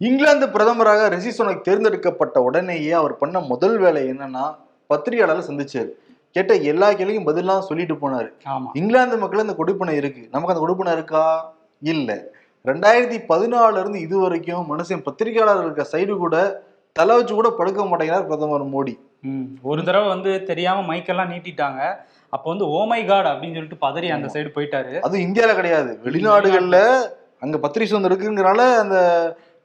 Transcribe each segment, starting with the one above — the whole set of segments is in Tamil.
இங்கிலாந்து பிரதமராக ரிஷி சுனக் தேர்ந்தெடுக்கப்பட்ட உடனேயே அவர் பண்ண முதல் வேலை என்னன்னா பத்திரிகையாளர் சந்திச்சாரு. கேட்ட எல்லா கேள்வியும் பதிலாம் சொல்லிட்டு போனாரு. இங்கிலாந்து மக்கள் அந்த கொடுப்பனை இருக்கு, நமக்கு அந்த கொடுப்பனை இருக்கா? இல்ல. 2014 இருந்து இது வரைக்கும் மனுஷன் பத்திரிகையாளர் இருக்க சைடு கூட தலை வச்சு கூட படுக்க மாட்டேங்கிறார் பிரதமர் மோடி. ஒரு தடவை தெரியாம மைக்கெல்லாம் நீட்டிட்டாங்க. அப்போ ஓமை காட் அப்படின்னு சொல்லிட்டு பதறி அந்த சைடு போயிட்டாரு. அது இந்தியால கிடையாது, வெளிநாடுகள்ல அங்க பத்திரிகை சுதந்திரம் இருக்குங்கிறனால அந்த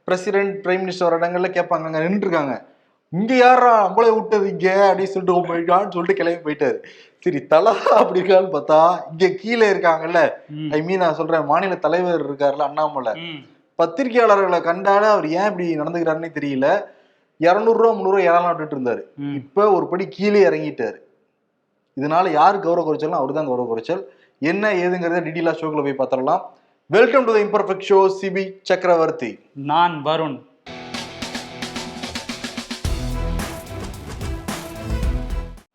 பிரசிடென்ட் பிரைம் மினிஸ்டர் வர இடங்கள்ல கேட்பாங்க, அங்க நின்று இருக்காங்க. இங்க யாரா நம்மளே விட்டது இங்க அப்படின்னு சொல்லிட்டு போயிட்டான்னு சொல்லிட்டு கிளம்பி போயிட்டாரு. சரி, தலா அப்படி இருக்கான்னு பார்த்தா இங்க கீழே இருக்காங்கல்ல, நான் சொல்றேன் மாநில தலைவர் இருக்காருல்ல அண்ணாமலை, பத்திரிகையாளர்களை கண்டாலே அவர் ஏன் இப்படி நடந்துக்கிறாருன்னே தெரியல. 200 ரூபா 300 ரூபா ஏழாம் விட்டுட்டு இருந்தாரு. இப்ப ஒரு படி கீழே இறங்கிட்டாரு. இதனால யாரு கௌரவ குறைச்சல்? அவர் தான் கௌரவ குறைச்சல். என்ன ஏதுங்கிறத டீட்டெயிலா ஷோக்குள்ள போய் பார்த்துடலாம். Welcome to the imperfect show. Sibi Chakravarthy, நான் வருண்.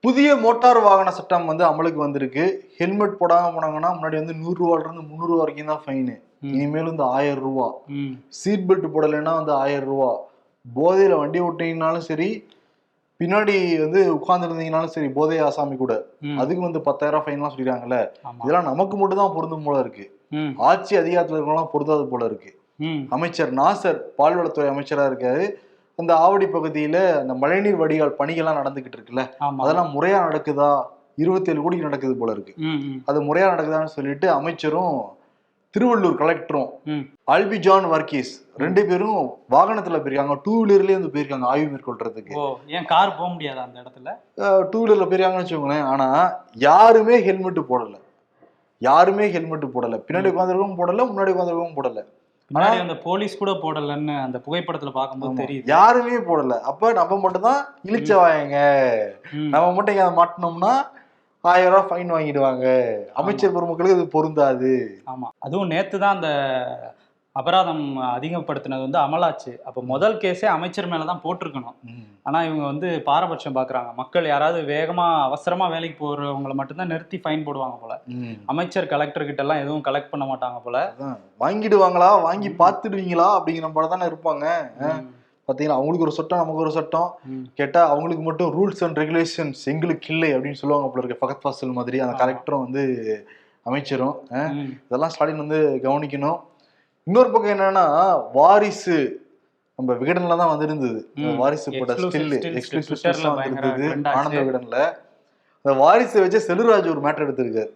புதிய மோட்டார் வாகன சட்டம் அமலுக்கு வந்திருக்கு. ஹெல்மெட் போடாம போனாங்கன்னா முன்னாடி 100 ரூபாயில இருந்து 300 ரூபா வரைக்கும் தான் ஃபைனு. இனிமேல் 1000 ரூபா. சீட் பெல்ட் போடலைன்னா 1000 ரூபா. போதையில வண்டி ஓட்டினாலும் சரி, பின்னாடி உட்கார்ந்து இருந்தீங்கனாலும் சரி, போதை ஆசாமி கூட அதுக்கு 10,000 ஃபைன்லாம் சொல்லிடுறாங்கல்ல. இதெல்லாம் நமக்கு மட்டும் தான் பொருந்தும் போல இருக்கு. ஆட்சி அதிகாரத்துல இருக்கலாம் பொருந்தாது போல இருக்கு. அமைச்சர் நாசர் பால்வளத்துறை அமைச்சரா இருக்காரு. அந்த ஆவடி பகுதியில அந்த மழைநீர் வடிகால் பணிகள்லாம் நடந்துகிட்டு இருக்குல்ல, அதெல்லாம் முறையா நடக்குதா? 27 கோடி நடக்குது போல இருக்கு. அது முறையா நடக்குதான்னு சொல்லிட்டு அமைச்சரும் திருவள்ளூர் கலெக்டரும் அல்பிஜான் வர்கீஸ் 2 பேரும் வாகனத்துல போயிருக்காங்க. 2 வீலர்லயே போயிருக்காங்க ஆய்வு மேற்கொள்றதுக்கு. ஏன் கார் போக முடியாது அந்த இடத்துல? 2 வீலர்ல போயிருக்காங்கன்னு வச்சுக்கோங்களேன். ஆனா யாருமே ஹெல்மெட் போடல. பின்னாடி உட்காந்துருக்கவும் போடல, முன்னாடி உட்காந்துருக்கவும் போடல. அந்த போலீஸ் கூட போடலன்னு அந்த புகைப்படத்துல பார்க்கும்போது தெரியுது, யாருமே போடல. அப்ப நம்ம மட்டும் தான் இழிச்சவாயங்க, நம்ம மட்டும் இங்க மாட்டினோம்னா 1000 ரூபாய் ஃபைன் வாங்கிடுவாங்க. அமைச்சர் பெருமக்களுக்கு இது பொருந்தாது. ஆமா, அதுவும் நேத்து தான் அந்த அபராதம் அதிகப்படுத்தினது அமலாச்சு. அப்போ முதல் கேஸே அமைச்சர் மேலதான் போட்டிருக்கணும். ஆனா இவங்க பாரபட்சம் பாக்குறாங்க. மக்கள் யாராவது வேகமா அவசரமா வேலைக்கு போறவங்களை மட்டும்தான் நிறுத்தி ஃபைன் போடுவாங்க போல. அமைச்சர் கலெக்டர் கிட்ட எல்லாம் எதுவும் கலெக்ட் பண்ண மாட்டாங்க போல. வாங்கிடுவாங்களா, வாங்கி பாத்துடுவீங்களா அப்படிங்கிற போல தானே இருப்பாங்க. பாத்தீங்கன்னா அவங்களுக்கு ஒரு சட்டம், நமக்கு ஒரு சட்டம். கேட்டா அவங்களுக்கு மட்டும் ரூல்ஸ் அண்ட் ரெகுலேஷன்ஸ் எங்களுக்கு இல்லை அப்படின்னு சொல்லுவாங்க போல இருக்கு. ஃபகத் ஃபாசில் மாதிரி அந்த கலெக்டரும் அமைச்சரும். இதெல்லாம் ஸ்டாலின் கவனிக்கணும். இன்னொரு பக்கம் என்னன்னா, வாரிசு நம்ம விகடன்ல தான் வந்திருந்தது. வாரிசு போட்ட ஸ்டில் எக்ஸ்க்ளூசிவ் ஆனந்த விகடன்ல அந்த வாரிசு வச்சு செல்வராஜ் ஒரு மேட்டர் எடுத்திருக்காரு.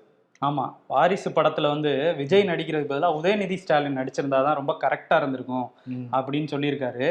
ஆமா, வாரிசு படத்துல விஜய் நடிக்கிறதுக்கு பதிலாக உதயநிதி ஸ்டாலின் நடிச்சிருந்தாதான் ரொம்ப கரெக்டா இருந்திருக்கும் அப்படின்னு சொல்லியிருக்காரு.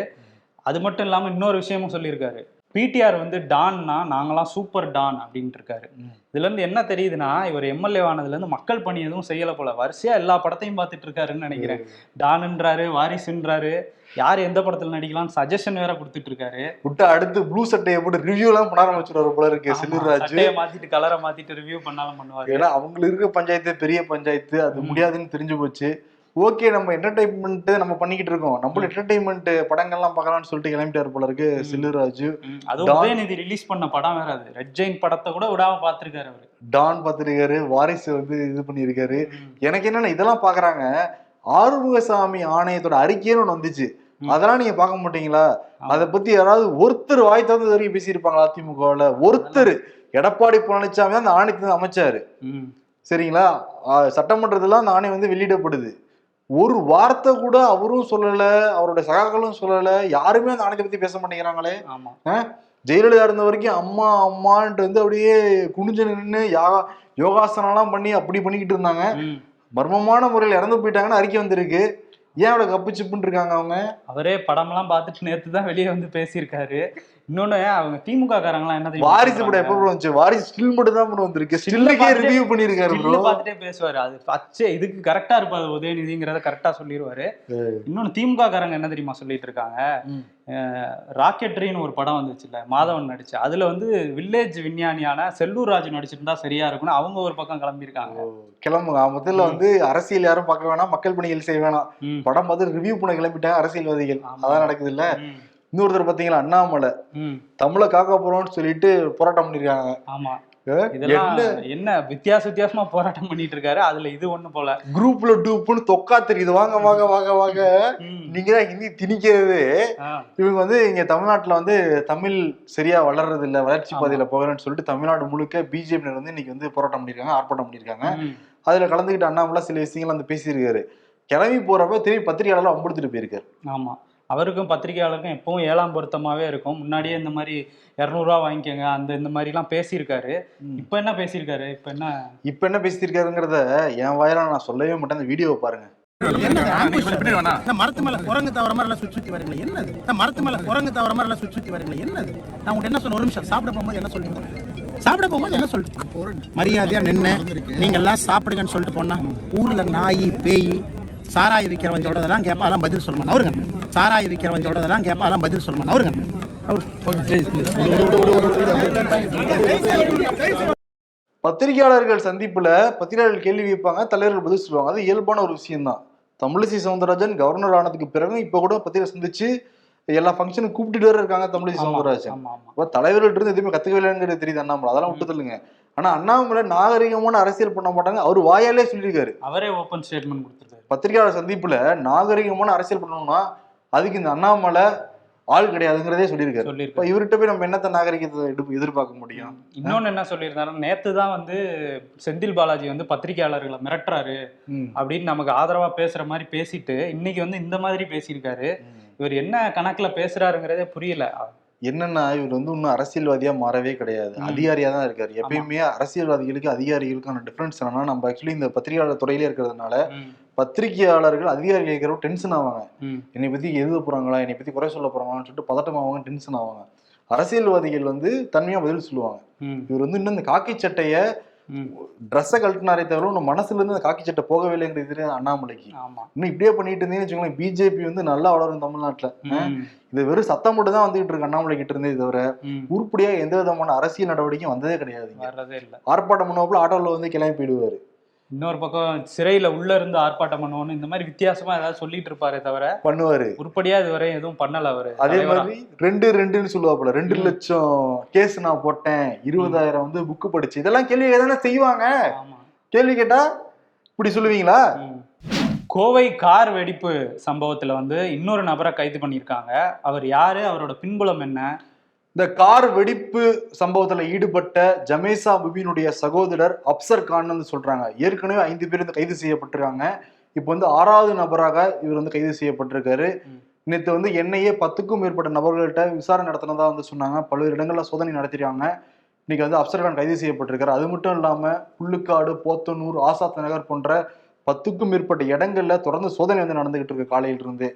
அது மட்டும் இல்லாம இன்னொரு விஷயமும் சொல்லியிருக்காரு. பிடிஆர் டான்னா நாங்களாம் சூப்பர் டான் அப்படின்ட்டு இருக்காரு. இதுல இருந்து என்ன தெரியுதுன்னா, இவர் எம்எல்ஏ ஆனதுல இருந்து மக்கள் பணி எதுவும் செய்யல போல. வரிசையா எல்லா படத்தையும் பார்த்துட்டு இருக்காருன்னு நினைக்கிறேன். டான்ன்றாரு, வாரிசுன்றாரு, யார் எந்த படத்துல நடிக்கலாம் சஜஷன் வேற கொடுத்துட்டு இருக்காரு. விட்டு அடுத்து ப்ளூ சட்டையை போட்டு ரிவ்யூ எல்லாம் பண்ண ஆரம்பிச்சுடுவாரு போல இருக்கு. செல்வராஜ் மாத்திட்டு கலரை மாத்திட்டு ரிவ்யூ பண்ணாலும் பண்ணுவாரு. ஏன்னா அவங்களுக்கு இருக்க பஞ்சாயத்து பெரிய பஞ்சாயத்து, அது முடியாதுன்னு தெரிஞ்சு போச்சு. ஓகே, நம்ம என்டர்டைன்மெண்ட் நம்ம பண்ணிக்கிட்டு இருக்கோம், நம்மளும் என்டர்டைன்மெண்ட் படங்கள்லாம் பார்க்கலாம்னு சொல்லிட்டு கிளம்பிட்டாரு போல இருக்கு செல்வராஜ். அதுவும் உதயநிதி ரிலீஸ் பண்ண படம் வேற, அது ரெட் ஜெயின் படத்தை கூட விடாம பாத்துருக்காரு அவரு. டான் பாத்துருக்காரு, வாரிசு இது பண்ணிருக்காரு. எனக்கு என்னன்னா இதெல்லாம் பாக்குறாங்க. ஆறுமுகசாமி ஆணையத்தோட அறிக்கைன்னு ஒண்ணு வந்துச்சு, அதெல்லாம் நீங்க பார்க்க மாட்டீங்களா? அதை பத்தி யாராவது ஒருத்தர் வாய் தந்து வரைக்கும் பேசியிருப்பாங்களா? அதிமுகவுல ஒருத்தர். எடப்பாடி பழனிசாமி தான் அந்த ஆணையத்தை அமைச்சாரு, சரிங்களா? சட்டமன்றத்துல அந்த ஆணையம் வெளியிடப்படுது. ஒரு வார்த்தை கூட அவரும் சொல்லல, அவருடைய சகாக்களும் சொல்லல, யாருமே அந்த ஆணையத்தை பத்தி பேச மாட்டேங்கிறாங்களே. ஜெயலலிதா இருந்த வரைக்கும் அம்மா அம்மான்ட்டு அப்படியே குனிஞ்சு நின்று யோகாசனம் எல்லாம் பண்ணி அப்படி பண்ணிக்கிட்டு இருந்தாங்க. மர்மமான முறையில் இறந்து போயிட்டாங்கன்னு அறிக்கை வந்திருக்கு. ஏன் அவ்வளவு கப்பு சிப்புன்னு இருக்காங்க அவங்க? அவரே படம் எல்லாம் பார்த்துட்டு நேத்து தான் வெளியே பேசியிருக்காரு. இன்னொன்னு, அவங்க திமுக காரங்களாம் என்ன வாரிசு படம் எப்ப வந்துச்சு? வாரிசு ஸ்டில் மட்டும் தான் வந்திருக்கு. ஸ்டில்லுக்கே ரிவ்யூ பண்ணிருக்காரு. பார்த்துட்டே பேசுவாரு. அது அச்சே இதுக்கு கரெக்டா இருப்பாரு உதயநிதிங்கிறத கரெக்டா சொல்லிடுவாரு. இன்னொன்னு, திமுக காரங்க என்ன தெரியுமா சொல்லிட்டு இருக்காங்க? ராக்கெட்ரின்னு ஒரு படம் வந்துச்சுல்ல, மாதவன் நடிச்சு, அதுல வில்லேஜ் விஞ்ஞானியான செல்லூர் ராஜு நடிச்சிருந்தா சரியா இருக்கும்னு அவங்க ஒரு பக்கம் கிளம்பியிருக்காங்க. கிளம்புங்க. முதல்ல அரசியல் யாரும் பார்க்க வேணாம், மக்கள் பணிகள் செய்ய வேணாம், படம் பார்த்து ரிவ்யூ பண்ண கிளம்பிட்டாங்க அரசியல்வாதிகள். அதான் நடக்குது இல்ல. இன்னொருத்தர் பாத்தீங்களா, அண்ணாமலை தமிழை காக்க போறோம்னு சொல்லிட்டு போராட்டம் பண்ணிருக்காங்க. இதெல்லாம் என்ன வித்தியாசமா போராட்டம் பண்ணிட்டு இருக்காரு. அதுல இது ஒண்ணு போல குரூப்ல டூப்னு தொக்கா தெரியுது. வாங்க வாங்க வாங்க வாங்க, நீங்க தான் ஹிந்தி திணிக்கிறது. இவங்க வந்து இங்க தமிழ்நாட்டுல வந்து தமிழ் சரியா வளர்றது இல்ல, வளர்ச்சி பாதையில போகிறேன்னு சொல்லிட்டு தமிழ்நாடு முழுக்க பிஜேபி வந்து இன்னைக்கு வந்து போராட்டம் பண்ணிருக்காங்க, ஆர்ப்பாட்டம் பண்ணிருக்காங்க. அதுல கலந்துக்கிட்டு அண்ணாமலை சில விஷயங்கள் வந்து பேசியிருக்காரு. கிளம்பி போறப்ப திரும்பி பத்திரிகையாளர் அம்படுத்திட்டு போயிருக்காரு. ஆமா, அவருக்கும் பத்திரிகையாளருக்கும் எப்பவும் 7ஆம் பொருத்தமாவே இருக்கும். முன்னாடியே இந்த மாதிரி 200 ரூபா வாங்கிக்கோங்க இந்த மாதிரி எல்லாம் பேசியிருக்காரு. இப்ப என்ன பேசியிருக்காரு? இப்ப என்ன பேசியிருக்காருங்கிறத என் வாயில நான் சொல்லவே மாட்டேன். அந்த வீடியோவை பாருங்க. மரத்து மேல குரங்கு தவற மாதிரி எல்லாம் சுற்றி வரீங்களா? என்னது மரத்து மேல குரங்கு தவற மாதிரி எல்லாம் சுற்றி வரீங்களா? என்னது நான் உங்களுக்கு என்ன சொல்ல, ஒரு நிமிஷம் சாப்பிட போகும்போது என்ன சொல்றீங்க? சாப்பிட போகும்போது என்ன சொல்லிட்டு மரியாதையா நின்று நீங்க எல்லாம் சாப்பிடுங்கன்னு சொல்லிட்டு போனா ஊர்ல நாய் பேய் சாராய விற்கிறவன் சொல்றதெல்லாம் கேட்பா, அதெல்லாம் பதில் சொல்லணும் அவருங்க. சாராய விற்கிறவன் சொல்றதெல்லாம் கேட்பா, அதெல்லாம் பதில் சொல்லணும் அவருங்க. பத்திரிகையாளர்கள் சந்திப்புல பத்திரிகையாளர்கள் கேள்வி வைப்பாங்க, தலைவர்கள் பதில் சொல்லுவாங்க. அது இயல்பான ஒரு விஷயம் தான். தமிழிசை சவுந்தரராஜன் கவர்னர் ஆனதுக்கு பிறகு இப்ப கூட பத்திரிகை சந்திச்சு எல்லா ஃபங்க்ஷனும் கூப்பிட்டு வர இருக்காங்க தமிழிசை சவுந்தரராஜன். தலைவர்கள்ட்ட இருந்து எதுவுமே கத்துக்கலைங்கிறது தெரியுது அண்ணாமலை, அதெல்லாம் விட்டு தள்ளுங்க. ஆனா அண்ணாமலை நாகரிகமான அரசியல் பண்ண மாட்டாங்க, அவர் வாயாலே சொல்லியிருக்காரு. அவரே ஓப்பன் ஸ்டேட்மெண்ட் கொடுத்திருக்காரு. பத்திரிகையாளர் சந்திப்புல நாகரிகமான அரசியல் பண்ணணும்னா அதுக்கு இந்த அண்ணாமலை ஆள் கிடையாதுங்கிறதே சொல்லியிருக்காரு. இவர்கிட்ட போய் நம்ம என்னத்த நாகரிகத்தை எதிர்பார்க்க முடியும்? இன்னொன்னு என்ன சொல்லியிருந்தாரு, நேத்து தான் வந்து செந்தில் பாலாஜி வந்து பத்திரிகையாளர்களை மிரட்டுறாரு அப்படின்னு நமக்கு ஆதரவா பேசுற மாதிரி பேசிட்டு இன்னைக்கு வந்து இந்த மாதிரி பேசியிருக்காரு. இவர் என்ன கணக்குல பேசுறாருங்கிறதே புரியல. என்னன்னா இவர் வந்து இன்னும் அரசியல்வாதியா மாறவே கிடையாது, அதிகாரியா தான் இருக்காரு. எப்பயுமே அரசியல்வாதிகளுக்கு அதிகாரிகளுக்கான டிஃபரன்ஸ் என்னன்னா, நம்ம ஆக்சுவலி இந்த பத்திரிகையாளர் துறையிலே இருக்கிறதுனால பத்திரிகையாளர்கள் அதிகாரிகள் இருக்கிறவங்க டென்ஷன் ஆவாங்க. என்னை பத்தி எழுத போறாங்களா, என்னை பத்தி குறை சொல்ல போறாங்களான்னு சொல்லிட்டு பதட்டம் ஆவாங்க, டென்ஷன் ஆவாங்க. அரசியல்வாதிகள் வந்து தன்மையா பதில் சொல்லுவாங்க. இவர் வந்து இன்னும் இந்த காக்கி சட்டைய ட்ரெஸ்ஸை கழட்டினாரே தவிர இன்னும் மனசுல இருந்து அந்த காக்கி சட்டை போகவே இல்லைங்கிறது அண்ணாமலைக்கு. இன்னும் இப்படியே பண்ணிட்டு இருந்தேன்னு வச்சுக்கோங்களேன், பிஜேபி வந்து நல்லா வளரும் தமிழ்நாட்டுல. இது வெறும் சத்தம் மட்டும் தான் வந்துகிட்டு இருக்கு அண்ணாமலை கிட்ட இருந்தே தவிர உருப்படியா எந்த விதமான அரசியல் நடவடிக்கையும் வந்ததே கிடையாது. ஆர்ப்பாட்டம் பண்ணுவோம்ல ஆட்டோல வந்து கிளம்பி போயிடுவாரு. இன்னொரு பக்கம் சிறையில உள்ள இருந்து ஆர்ப்பாட்டம் பண்ணுவோம்னு இந்த மாதிரி வித்தியாசமா ஏதாவது சொல்லிட்டு இருப்பாரே தவிர பண்ணுவாரு உருப்படியா இதுவரை எதுவும் பண்ணல அவரு. அதே மாதிரி 2 சொல்லுவாப்புல, 2 லட்சம் கேஸ் நான் போட்டேன், 20,000 வந்து புக்கு படிச்சு, இதெல்லாம் கேள்வி தானே செய்வாங்க. கேள்வி கேட்டா இப்படி சொல்லுவீங்களா? கோவை கார் வெடிப்பு சம்பவத்துல வந்து இன்னொரு நபரை கைது பண்ணியிருக்காங்க. அவர் யாரு, அவரோட பின்புலம் என்ன? இந்த கார் வெடிப்பு சம்பவத்துல ஈடுபட்ட ஜமேசா பிபினுடைய சகோதரர் அப்சர் கான் சொல்றாங்க. ஏற்கனவே 5 பேர் கைது செய்யப்பட்டிருக்காங்க. இப்போ வந்து 6வது நபராக இவர் வந்து கைது செய்யப்பட்டிருக்காரு. நேற்று வந்து என்ஐஏ 10க்கும் மேற்பட்ட நபர்கள்ட்ட விசாரணை நடத்தினதா வந்து சொன்னாங்க. பல்வேறு இடங்கள்ல சோதனை நடத்திருக்காங்க. இன்னைக்கு வந்து அப்சர் கான் கைது செய்யப்பட்டிருக்காரு. அது மட்டும் இல்லாம புல்லுக்காடு, போத்தனூர், ஆசாத் நகர் போன்ற 10க்கும் மேற்பட்ட இடங்கள்ல தொடர்ந்து சோதனை வந்து நடந்துகிட்டு இருக்கு காலையில இருந்து.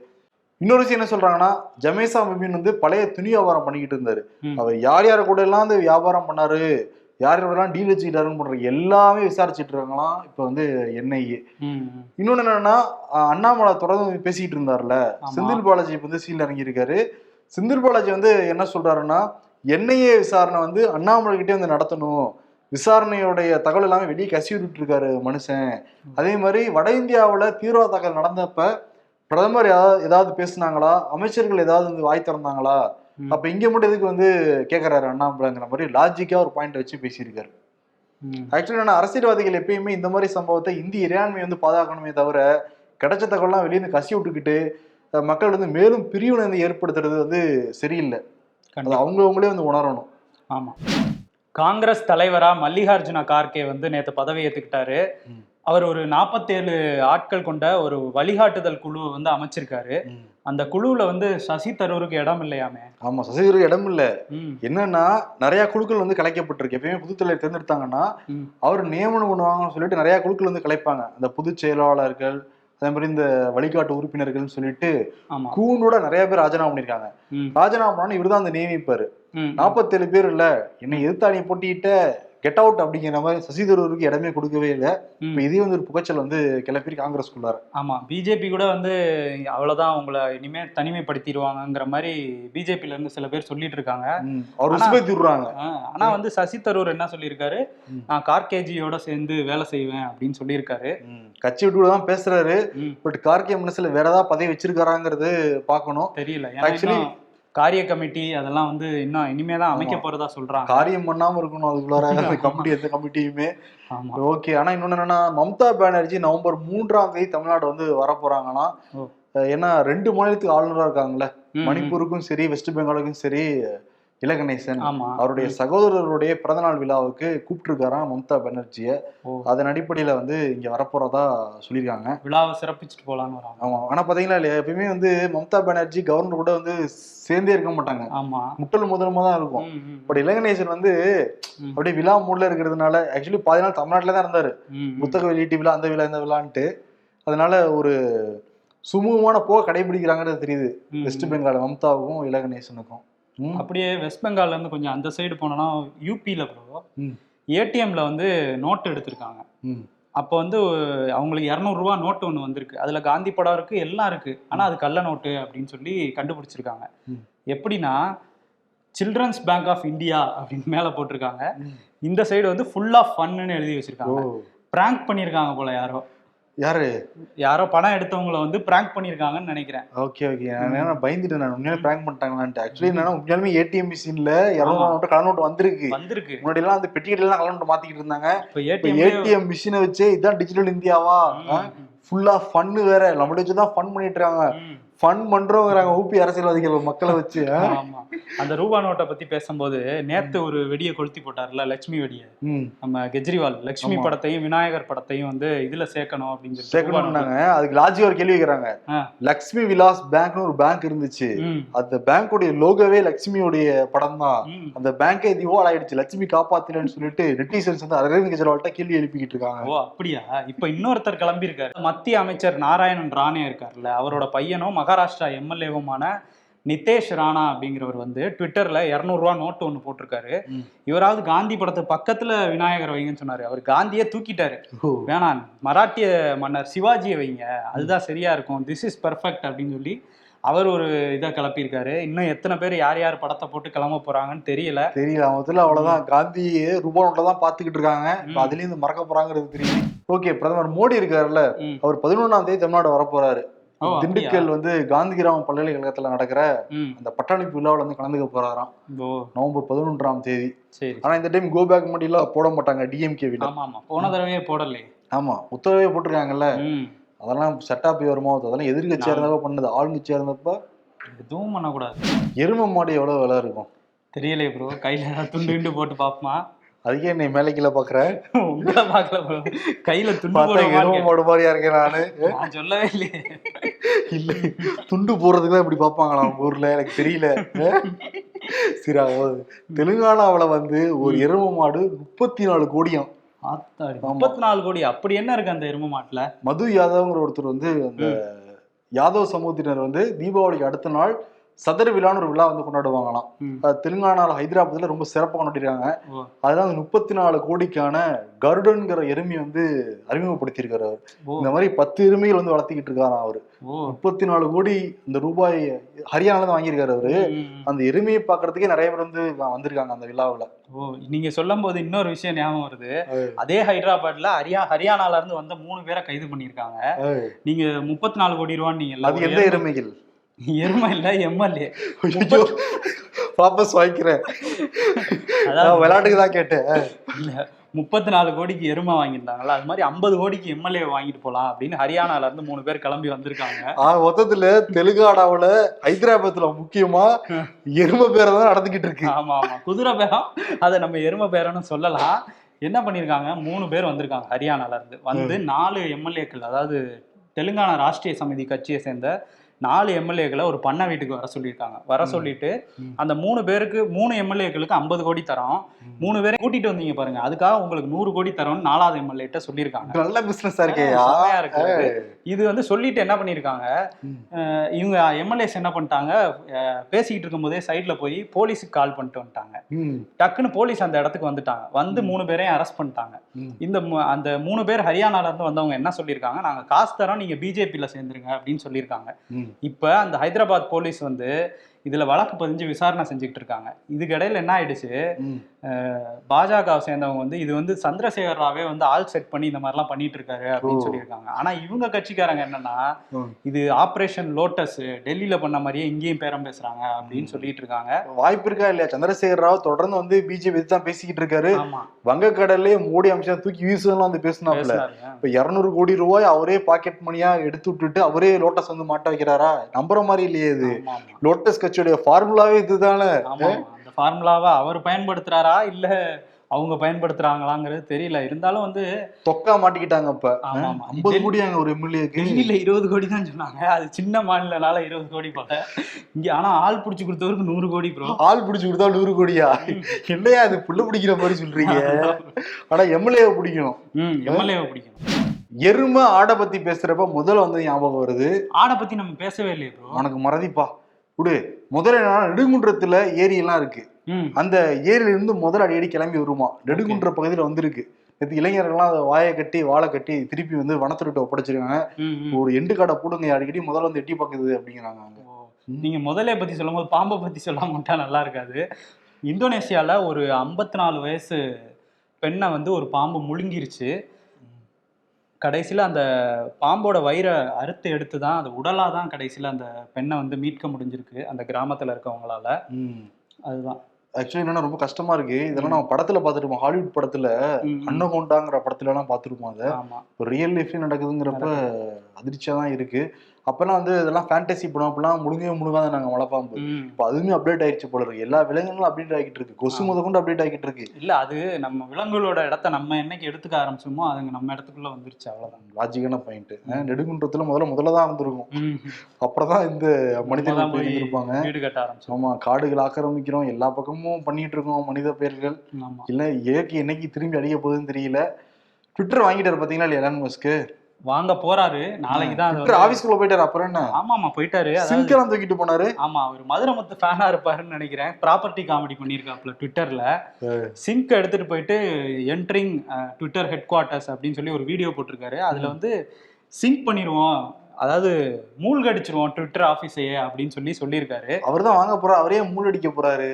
இன்னொரு விஷயம் என்ன சொல்றாங்கன்னா, ஜமேசா பிபின் வந்து பழைய துணி வியாபாரம் பண்ணிக்கிட்டு இருந்தாரு. அவர் யார் யார கூட எல்லாம் வந்து வியாபாரம் பண்ணாரு, யார் யாரெல்லாம் டீல் வச்சுக்கிட்டாருன்னு போன்ற எல்லாமே விசாரிச்சுட்டு இருக்காங்களாம் இப்ப வந்து என்ஐஏ. இன்னொன்னு என்னன்னா, அண்ணாமலை தொடர்ந்து பேசிக்கிட்டு இருந்தாருல, செந்தில் பாலாஜி இப்ப வந்து சீல் இறங்கியிருக்காரு. செந்தில் பாலாஜி வந்து என்ன சொல்றாருன்னா, என்ஐஏ விசாரணை வந்து அண்ணாமலை கிட்டே வந்து நடத்தணும், விசாரணையுடைய தகவல் எல்லாமே வெளியே கசி விட்டு இருக்காரு மனுஷன். அதே மாதிரி வட இந்தியாவுல தீவிரவாத தாக்கல் நடந்தப்ப பிரதமர் ஏதாவது பேசினாங்களா, அமைச்சர்கள் ஏதாவது வந்து வாய் திறந்தாங்களா, அப்ப இங்க மட்டும் எதுக்கு வந்து கேட்கறாரு அண்ணாமலைங்கிற மாதிரி லாஜிக்கா ஒரு பாயிண்ட் வச்சு பேசியிருக்காரு. ஆக்சுவலி அரசியல்வாதிகள் எப்பயுமே இந்த மாதிரி சம்பவத்தை இந்திய இறையாண்மை வந்து பாதுகாக்கணுமே தவிர கிடைச்ச தகவல்லாம் வெளியே இருந்து கசி விட்டுக்கிட்டு மக்கள் வந்து மேலும் பிரிவினை வந்து ஏற்படுத்துறது வந்து சரியில்லை. அவங்களே வந்து உணரணும். ஆமா, காங்கிரஸ் தலைவரா மல்லிகார்ஜுன கார்கே வந்து நேற்று பதவி ஏற்றுக்கிட்டாரு. அவர் ஒரு 47 ஆட்கள் கொண்ட ஒரு வழிகாட்டுதல் குழு வந்து அமைச்சிருக்காரு. அந்த குழுவுல வந்து சசி தரூருக்கு இடம் இல்லையாமே. ஆமா, சசி தரூருக்கு இடம் இல்ல. என்னன்னா நிறைய குழுக்கள் வந்து கலைக்கப்பட்டிருக்கு. எப்பயுமே புது தலைவர் தேர்ந்தெடுத்தாங்கன்னா அவர் நியமனம் பண்ணுவாங்கன்னு சொல்லிட்டு நிறைய குழுக்கள் வந்து கலைப்பாங்க. அந்த பொதுச் செயலாளர்கள், அதே மாதிரி இந்த வழிகாட்டு உறுப்பினர்கள் சொல்லிட்டு கூண்டோட நிறைய பேர் ராஜினாமா பண்ணிருக்காங்க. ராஜினாமா பண்ணா இவர் தான் அந்த நியமிப்பாரு. 47 பேர் இல்ல, என்னை எதிர்த்தாணி போட்டிட்ட கெட் அவுட் அப்படிங்கிற மாதிரி சசி தரூருக்கு இடமே கொடுக்கவே இல்லை. இப்ப இதே வந்து ஒரு புகைச்சல் வந்து கிளப்பி காங்கிரஸ்குள்ளார. ஆமா, பிஜேபி கூட வந்து அவ்வளவுதான் உங்களை இனிமே தனிமைப்படுத்திடுவாங்கிற மாதிரி பிஜேபில இருந்து சில பேர் சொல்லிட்டு இருக்காங்க. அவர் உசுபேத்திடுறாங்க. ஆனா வந்து சசி தரூர் என்ன சொல்லியிருக்காரு, நான் கார்கேஜியோட சேர்ந்து வேலை செய்வேன் அப்படின்னு சொல்லியிருக்காரு. கட்சி விட்டு தான் பேசுறாரு. பட் கார்கே மனசுல வேற ஏதாவது பதவி வச்சிருக்காராங்கிறது பாக்கணும். தெரியல. ஆக்சுவலி காரிய கமிட்டி அதெல்லாம் வந்து இன்னும் இனிமே தான் அமைக்க போறதா சொல்றாங்க. காரியம் பண்ணாம இருக்கணும் அதுக்குள்ளார கமிட்டி, எந்த கமிட்டியுமே. ஆமா. ஓகே. ஆனா இன்னொன்னு என்னன்னா, மம்தா பானர்ஜி நவம்பர் 3ஆம் தேதி தமிழ்நாடு வந்து வரப்போறாங்கன்னா, ஏன்னா 2 மாநிலத்துக்கு ஆளுநரா இருக்காங்கல்ல, மணிப்பூருக்கும் சரி வெஸ்ட் பெங்காலுக்கும் சரி இலகணேசன் அவருடைய சகோதரருடைய பிறந்தநாள் விழாவுக்கு கூப்பிட்டுருக்காராம் மம்தா பானர்ஜிய. அதன் அடிப்படையில வந்து இங்க வரப்போறதா சொல்லியிருக்காங்க. விழாவை சிறப்பிச்சுட்டு போலான்னு வராங்க. ஆமா. ஆனா பாத்தீங்களா இல்லையா, எப்பயுமே வந்து மம்தா பானர்ஜி கவர்னர் கூட வந்து சேர்ந்தே இருக்க மாட்டாங்க. ஆமா, முட்டல் முதலமா தான் இருக்கும். பட் இலகணேசன் வந்து அப்படியே விழா மூட்ல இருக்கிறதுனால, ஆக்சுவலி பாதி நாள் தமிழ்நாட்டுல தான் இருந்தாரு. புத்தக வெளியீட்டு விழா, அந்த விழா, இந்த விழான்ட்டு. அதனால ஒரு சுமூகமான போக கடைபிடிக்கிறாங்கிறது தெரியுது வெஸ்ட் பெங்கால் மம்தாவுக்கும் இலகணேசனுக்கும். அப்படியே வெஸ்ட் பெங்கால்ல இருந்து கொஞ்சம் அந்த சைடு போனோம்னா யூபியில ப்ரோ ஏடிஎம்ல வந்து நோட்டு எடுத்திருக்காங்க. அப்போ வந்து அவங்களுக்கு 200 ரூபா நோட்டு ஒன்று வந்திருக்கு. அதுல காந்தி படம் இருக்கு, எல்லாம் இருக்கு. ஆனா அது கள்ள நோட்டு அப்படின்னு சொல்லி கண்டுபிடிச்சிருக்காங்க. எப்படின்னா சில்ட்ரன்ஸ் பேங்க் ஆஃப் இந்தியா அப்படின்னு மேல போட்டிருக்காங்க. இந்த சைடு வந்து ஃபுல் ஆஃப் ஃபன்னு எழுதி வச்சிருக்காங்க. பிராங்க் பண்ணியிருக்காங்க போல யாரோ. யாரோ பணம் எடுத்தவங்களை வந்து பிராங்க் பண்ணிருக்காங்கன்னு நினைக்கிறேன். Okay okay. நான் பயந்துட்டேன், நான் உண்மையிலே பிராங்க் பண்ணிட்டாங்களான்ட்டு. ஆக்சுவலி என்னன்னா, உண்மையாலுமே ஏடிஎம் மிஷின்ல 200 நோட்டு கலர் நோட்டு வந்திருக்கு. முன்னாடி எல்லாம் அந்த பெட்டிக்கிட்ட எல்லாம் கலர் நோட்டு மாத்திக்கிட்டு இருந்தாங்க. இப்போ ஏடிஎம் மிஷினை வச்சு இதான் டிஜிட்டல் இந்தியாவா, ஃபுல்லா ஃபன்னு வேற, நம்மள வச்சுதான் ஃபன் பண்ணிட்டு இருக்காங்க. ஃபன் பண்றோங்கிறாங்க ஊபி அரசியல்வாதிகள் மக்களை வச்சு. அந்த ரூபா நோட்டை பத்தி பேசும்போது நேத்து ஒரு வெடியை கொளுத்தி போட்டார்ல, லட்சுமி வெடியை. நம்ம கெஜ்ரிவால் லட்சுமி படத்தையும் விநாயகர் படத்தையும் வந்து இதுல சேர்க்கணும் அப்படின்னு சொல்லி சேர்க்கணும்னாங்க. அதுக்கு லாஜிக் ஒரு கேள்வி கேக்குறாங்க. லக்ஷ்மி விலாஸ் பேங்க்னு ஒரு பேங்க் இருந்துச்சு, அந்த பேங்கோடைய லோகோவே லட்சுமியோடைய படம் தான். அந்த பேங்கே திவால் ஆயிடுச்சு, லட்சுமி காப்பாத்தினு சொல்லிட்டு நெட்டிசன்ஸ் வந்து அரவிந்த் கெஜ்ரிவால்ட்ட கேள்வி எழுப்பிக்கிட்டு இருக்காங்க. ஓ அப்படியா? இப்ப இன்னொருத்தர் கிளம்பி இருக்காரு. மத்திய அமைச்சர் நாராயணன் ராணே இருக்காருல்ல, அவரோட பையனும் மகாராஷ்டிரா எம்எல்ஏவுமான நிதேஷ் ராணா அப்படிங்கிறவர் வந்து ட்விட்டர்ல 200 ரூபா நோட்டு ஒன்று போட்டிருக்காரு. இவராவது காந்தி படத்தை பக்கத்துல விநாயகர் வைங்கன்னு சொன்னாரு. அவர் காந்தியை தூக்கிட்டாரு. வேணாம், மராட்டிய மன்னர் சிவாஜியை வைங்க, அதுதான் சரியா இருக்கும், திஸ் இஸ் பெர்ஃபெக்ட் அப்படின்னு சொல்லி அவர் ஒரு இதை கிளப்பியிருக்காரு. இன்னும் எத்தனை பேர் யார் யார் படத்தை போட்டு கிளம்ப போறாங்கன்னு தெரியல. முதல்ல அவ்வளவுதான், காந்தி ரூபா நோட்டை தான் பாத்துக்கிட்டு இருக்காங்க. அதுலயும் இந்த மறக்க போறாங்கிறது தெரியும். ஓகே, பிரதமர் மோடி இருக்காருல்ல, அவர் 11ஆம் தேதி தமிழ்நாடு வரப்போறாரு. திண்டுக்கல் வந்து காந்தி கிராம பல்கலைக்கழகத்துல நடக்கிற அந்த பட்டாணிப்பு விழாவில் வந்து கலந்துக்க போறாராம் நவம்பர் 11ஆம் தேதி. ஆனா இந்த டைம் கோ பேக் மண்டியெல்லாம் போட மாட்டாங்க டிஎம்கே விட. போன தடவையே போடல. ஆமா, உத்தரவே போட்டிருக்காங்கல்ல. அதெல்லாம் செட்டா போய் வருமோ, அதெல்லாம் எதிர்கட்சியா இருந்தப்ப பண்ணது, ஆளுங்கட்சியா இருந்தப்ப எதுவும் பண்ணக்கூடாது. எருமை மாடு எவ்வளவு விலை இருக்கும் தெரியலையே ப்ரோ. கையில துண்டு போட்டு பாப்போமா? அதுக்கே என்னை மேலே கீழே பாக்குறேன். உங்களை பாக்கல, கையில துண்டு போட மாதிரியா இருக்கேன் நானு. நான் சொல்லவே இல்லையே. இல்ல, துண்டு போடுறதுக்கு தான் இப்படி பாப்பாங்களா அவங்க ஊர்ல, எனக்கு தெரியல. சரி, தெலுங்கானாவில வந்து ஒரு எருமை மாடு 34 கோடியாம். 34 கோடி? அப்படி என்ன இருக்கு அந்த எருமை மாட்டுல? மது யாதவ்ங்கிற ஒருத்தர் வந்து அந்த யாதவ் சமூகத்தினர் வந்து தீபாவளிக்கு அடுத்த நாள் சதர் விழான்னு ஒரு விழா வந்து கொண்டாடுவாங்களாம். தெலுங்கானால ஹைதராபாத்ல ரொம்ப சிறப்பாக கொண்டாடிருக்காங்க. அதெல்லாம் 34 கோடிக்கான கருடன்கிற எருமையை வந்து அறிமுகப்படுத்தியிருக்காரு அவர். இந்த மாதிரி 10 எருமைகள் வந்து வளர்த்திக்கிட்டு இருக்காராம் அவரு. 34 கோடி இந்த ரூபாய் ஹரியானால தான் வாங்கியிருக்காரு அவரு. அந்த எருமையை பாக்குறதுக்கே நிறைய பேர் வந்து வந்திருக்காங்க அந்த விழாவில். நீங்க சொல்லும் போது இன்னொரு விஷயம் ஞாபகம் வருது. அதே ஹைதராபாத்ல ஹரியானால இருந்து வந்த 3 பேரை கைது பண்ணிருக்காங்க. நீங்க 34 கோடி ரூபான்னு நீங்க அது எந்த எருமைகள்? எருமை இல்ல, எம்எல்ஏ. வாபஸ் வாங்கிக்கிறேன், விளையாட்டுக்கு தான் கேட்டேன். இல்ல, 34 கோடிக்கு எருமை வாங்கியிருந்தாங்கல்ல, அது மாதிரி 50 கோடிக்கு எம்எல்ஏ வாங்கிட்டு போலாம் அப்படின்னு ஹரியானால இருந்து 3 பேர் கிளம்பி வந்திருக்காங்க. மொத்தத்துல தெலுங்கானாவுல ஹைதராபாத்ல முக்கியமா எருமை பேரை தான் நடந்துகிட்டு இருக்கு. ஆமா, குதிரை பேரம், அதை நம்ம எருமை பேரன்னு சொல்லலாம். என்ன பண்ணிருக்காங்க, 3 பேர் வந்திருக்காங்க ஹரியானால இருந்து. வந்து 4 எம்எல்ஏக்கள், அதாவது தெலுங்கானா ராஷ்டிரிய சமிதி கட்சியை சேர்ந்த 4 எம்எல்ஏக்களை ஒரு பண்ண வீட்டுக்கு வர சொல்லியிருக்காங்க. வர சொல்லிட்டு அந்த 3 பேருக்கு 3 எம்எல்ஏக்களுக்கு 50 கோடி தரோம், 3 பேரை கூட்டிட்டு வந்தீங்க பாருங்க, அதுக்காக உங்களுக்கு 100 கோடி தரோம்னு 4வது எம்எல்ஏட்ட சொல்லியிருக்காங்க. நல்ல பிசினஸா இருக்கே. இது வந்து சொல்லிட்டு என்ன பண்ணிருக்காங்க, இவங்க எம்எல்ஏஸ் என்ன பண்ணிட்டாங்க, பேசிக்கிட்டு இருக்கும் போதே சைட்ல போய் போலீஸுக்கு கால் பண்ணிட்டு வந்துட்டாங்க. டக்குன்னு போலீஸ் அந்த இடத்துக்கு வந்துட்டாங்க. வந்து 3 பேரையும் அரெஸ்ட் பண்ணிட்டாங்க. அந்த 3 பேர் ஹரியானால இருந்து வந்தவங்க என்ன சொல்லியிருக்காங்க, நாங்க காசு தரோம், நீங்க பிஜேபியில சேர்ந்துருங்க அப்படின்னு சொல்லியிருக்காங்க. இப்ப அந்த ஹைதராபாத் போலீஸ் வந்து இதுல வழக்கு பதிஞ்சு விசாரணை செஞ்சுக்கிட்டு இருக்காங்க. இதுக்கு இடையில என்ன ஆயிடுச்சு, பாஜகவை சேர்ந்தவங்க வந்து இது வந்து சந்திரசேகர் ராவே வந்து ஆள் செட் பண்ணி இந்த மாதிரிலாம் பண்ணிட்டு இருக்காரு அப்படின்னு சொல்லியிருக்காங்க. ஆனா இவங்க கட்சிக்காரங்க என்னன்னா இது ஆபரேஷன் லோட்டஸ், டெல்லியில பண்ண மாதிரியே இங்கேயும் பேரம் பேசுறாங்க அப்படின்னு சொல்லிட்டு இருக்காங்க. வாய்ப்பு இருக்கா இல்லையா? சந்திரசேகர் ராவ் தொடர்ந்து வந்து பிஜேபி தான் பேசிக்கிட்டு இருக்காரு. வங்கக்கடல்லே மோடி அமித்ஷா தூக்கி வீசுலாம் வந்து பேசினாப்ல. இப்ப 200 கோடி ரூபாய் அவரே பாக்கெட் மணியா எடுத்து விட்டுட்டு அவரே லோட்டஸ் வந்து மாட்ட வைக்கிறாரா? நம்புற மாதிரி இல்லையே. இது லோட்டஸ் கட்சியுடைய ஃபார்முலாவே இதுதானே. அந்த ஃபார்முலாவை அவர் பயன்படுத்துறாரா இல்ல அவங்க பயன்படுத்துறாங்களாங்கிறது தெரியல. இருந்தாலும் வந்து தொக்கா மாட்டிக்கிட்டாங்க. அப்ப 50 கோடி அங்க ஒரு எம்எல்ஏக்கு, டெல்லியில 20 கோடி தான் சொன்னாங்க. அது சின்ன மாநிலனால 20 கோடி போல. இங்க ஆனா ஆள் பிடிச்சு கொடுத்தவருக்கு 100 கோடி ப்ரோ. ஆள் பிடிச்சு கொடுத்தா 100 கோடியா? இல்லையா? அது புள்ள பிடிக்கிற மாதிரி சொல்றீங்க. ஆனா எம்எல்ஏவை பிடிக்கணும். எம்எல்ஏவை பிடிக்கணும். எருமை ஆடை பத்தி பேசுறப்ப முதல்ல வந்து ஞாபகம் வருது. ஆடை பத்தி நம்ம பேசவே இல்லையே ப்ரோ. உனக்கு மறதிப்பா விடு. முதல்ல என்னன்னா நெடுங்குன்றத்துல ஏரி எல்லாம் இருக்கு. அந்த ஏரியில இருந்து முதல் அடிக்கடி கிளம்பி வருமா. நெடுங்குன்ற பகுதியில வந்திருக்கு. நேற்று இளைஞர்கள்லாம் அதை வாயை கட்டி வாழை கட்டி திருப்பி வந்து வனத்துறையிட்ட ஒப்படைச்சிருக்காங்க. ஒரு எண்டு காடை போடுங்க, அடிக்கடி முதல்ல வந்து எட்டி பார்க்குது அப்படிங்கிறாங்க. நீங்க முதலே பத்தி சொல்லும் போது பாம்பை பத்தி சொல்ல மாட்டா நல்லா இருக்காது. இந்தோனேசியால ஒரு 54 வயசு பெண்ணை வந்து ஒரு பாம்பு முழுங்கிருச்சு. கடைசியில் அந்த பாம்போட வயிறை அறுத்து எடுத்து தான் அது உடலாக தான் கடைசியில் அந்த பெண்ணை வந்து மீட்க முடிஞ்சிருக்கு அந்த கிராமத்தில் இருக்கவங்களால. அதுதான் ஆக்சுவலி என்னன்னா ரொம்ப கஷ்டமா இருக்கு. இதெல்லாம் நம்ம படத்துல பாத்துருப்போம். ஹாலிவுட் படத்துல அன்னகோண்டாங்கிற படத்துல எல்லாம் பாத்துருப்போம். அதை இப்போ ரியல் லைஃப்ல நடக்குதுங்கிறப்ப அதிர்ச்சியா தான் இருக்கு. அப்பெல்லாம் வந்து இதெல்லாம் ஃபேண்டசி படம், அப்பெல்லாம் முழுங்காத நாங்க மலைப்பாம்பு. இப்போ அதுவுமே அப்டேட் ஆயிடுச்சு போல இருக்கு. எல்லா விலங்குகளும் அப்டேட் ஆகிட்டு இருக்கு. கொசு முத கொண்டு அப்டேட் ஆகிட்டு இருக்கு. இல்ல அது நம்ம விலங்குகளோட இடத்த நம்ம என்னைக்கு எடுத்துக்க ஆரம்பிச்சோமோ அதுங்க நம்ம இடத்துக்குள்ள வந்துருச்சு. அவ்வளவுதான் லாஜிக்கான பாயிண்ட். நெடுங்குன்றத்துல முதல்ல தான் இருந்திருக்கும். அப்புறம்தான் இந்த மனிதர்கள் போயிருப்பாங்க. வீடு கட்ட ஆரம்பிச்சோம். ஆமா, காடுகள் ஆக்கிரமிக்கிறோம், எல்லா பக்கமும் பண்ணிட்டு இருக்கோம் மனித பெயர்கள். இல்ல இயற்கை என்னைக்கு திரும்பி அடிக்க போகுதுன்னு தெரியல. ட்விட்டர் வாங்கிட்டாரு பாத்தீங்களா இல்லையா எலான் மஸ்க்? வாங்க போறாரு நாளைக்கு தான். ஆபீஸ்க்குள்ள போயிட்டாரு. அப்புறம் என்ன? ஆமா போயிட்டாரு. சிங்கெல்லாம் தூக்கிட்டு போனாரு. ஆமா, அவர் மதுரமுத்து ஃபேனா இருப்பாருன்னு நினைக்கிறேன். ப்ராப்பர்ட்டி காமெடி பண்ணிருக்காப்ல ட்விட்டர்ல. சிங்க் எடுத்துட்டு போயிட்டு என்ட்ரிங் ட்விட்டர் ஹெட் குவார்ட்டர்ஸ் அப்படின்னு சொல்லி ஒரு வீடியோ போட்டிருக்காரு. அதுல வந்து சிங்க் பண்ணிடுவோம், அதாவது மூழ்கடிச்சிருவோம் ட்விட்டர் ஆபீஸையே அப்படின்னு சொல்லியிருக்காரு. அவர் தான் வாங்க போறாரு. அவரே மூழ்கடிக்க போறாரு.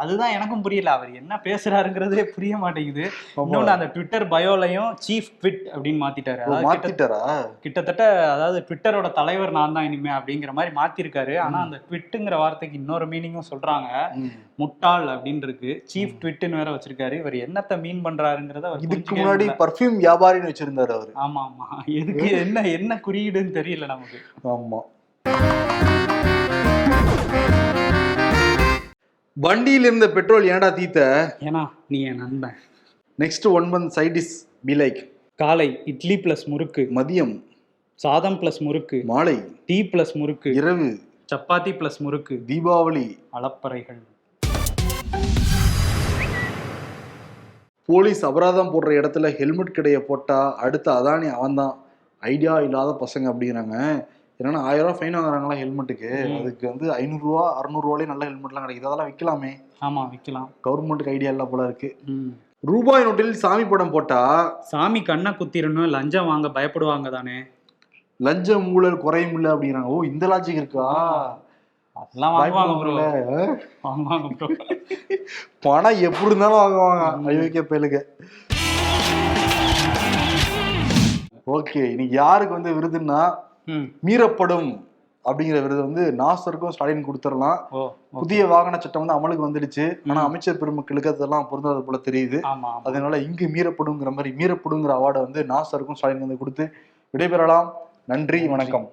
அதுதான் எனக்கும் புரியல. அவர் என்ன பேசுறாருங்கிறதே புரிய மாட்டேங்குது. இன்னொன்னு அந்த ட்விட்டர் பயோலையும் சீஃப் ட்விட் அப்படின்னு மாத்திட்டாரு. கிட்டத்தட்ட அதாவது ட்விட்டரோட தலைவர் நான் தான் இனிமே அப்படிங்கிற மாதிரி மாத்திருக்காரு. ஆனா அந்த ட்விட்டுங்கிற வார்த்தைக்கு இன்னொரு மீனிங்கும் சொல்றாங்க. முட்டாள் அப்படின்னு இருக்கு. சீஃப் ட்விட்னு வேற வச்சிருக்காரு. இவர் என்னத்தை மீன் பண்றாருங்கிறத இதுக்கு முன்னாடி பர்ஃபியூம் வியாபாரின்னு வச்சிருந்தாரு அவரு. ஆமா எதுக்கு என்ன குறியீடுன்னு தெரியல நமக்கு. ஆமா. வண்டியில் இருந்த பெட்ரோல் ஏன்டா தீத்த? ஏன்னா நீ என் நண்பன். Next 1 month side dish be like. காலை இட்லி பிளஸ் முறுக்கு, மதியம் சாதம் பிளஸ் முறுக்கு, மாலை டீ பிளஸ் முறுக்கு, இரவு சப்பாத்தி பிளஸ் முறுக்கு. தீபாவளி அலப்பறைகள். போலீஸ் அபராதம் போடுற இடத்துல ஹெல்மெட் கிடையை போட்டா அடுத்த அதானி அவன்தான். ஐடியா இல்லாத பசங்க அப்படிங்கிறாங்க. ஏன்னா 1000 ரூபா ஃபைன் வாங்குறாங்களா ஹெல்மெட்டுக்கு. அதுக்கு வந்து 500 ரூபா 600 ரூபாயிலே நல்ல ஹெல்மெட்லாம் கிடைக்குது. அதெல்லாம் விற்கலாமே. ஆமா விற்கலாம். கவர்மெண்ட்டுக்கு ஐடியா இல்ல போல இருக்கு. ரூபாய் நோட்டில் சாமி படம் போட்டா சாமி கண்ணை குத்திரணும், லஞ்சம் வாங்க பயப்படுவாங்க தானே. லஞ்சம் ஊழல் குறையும் இல்லை அப்படிங்கிறாங்க. ஓ, இந்த லாஜிக் இருக்கா? அதெல்லாம் வாங்குவாங்க ப்ரோ. பணம் எப்படி இருந்தாலும் வாங்குவாங்க அயோக்கிய பயலுக்கு. ஓகே, இன்னைக்கு யாருக்கு வந்து விருதுன்னா மீறப்படும் அப்படிங்கிற விருது வந்து நாசருக்கும் ஸ்டாலின் கொடுத்துடலாம். புதிய வாகன சட்டம் வந்து அமலுக்கு வந்துடுச்சு. ஆனா அமைச்சர் பெருமக்களுக்கு அதெல்லாம் பொருந்தாத போல தெரியுது. அதனால இங்கு மீறப்படுங்கிற மாதிரி மீறப்படுங்கிற அவார்டை வந்து நாசருக்கும் ஸ்டாலின் வந்து கொடுத்து விடைபெறலாம். நன்றி, வணக்கம்.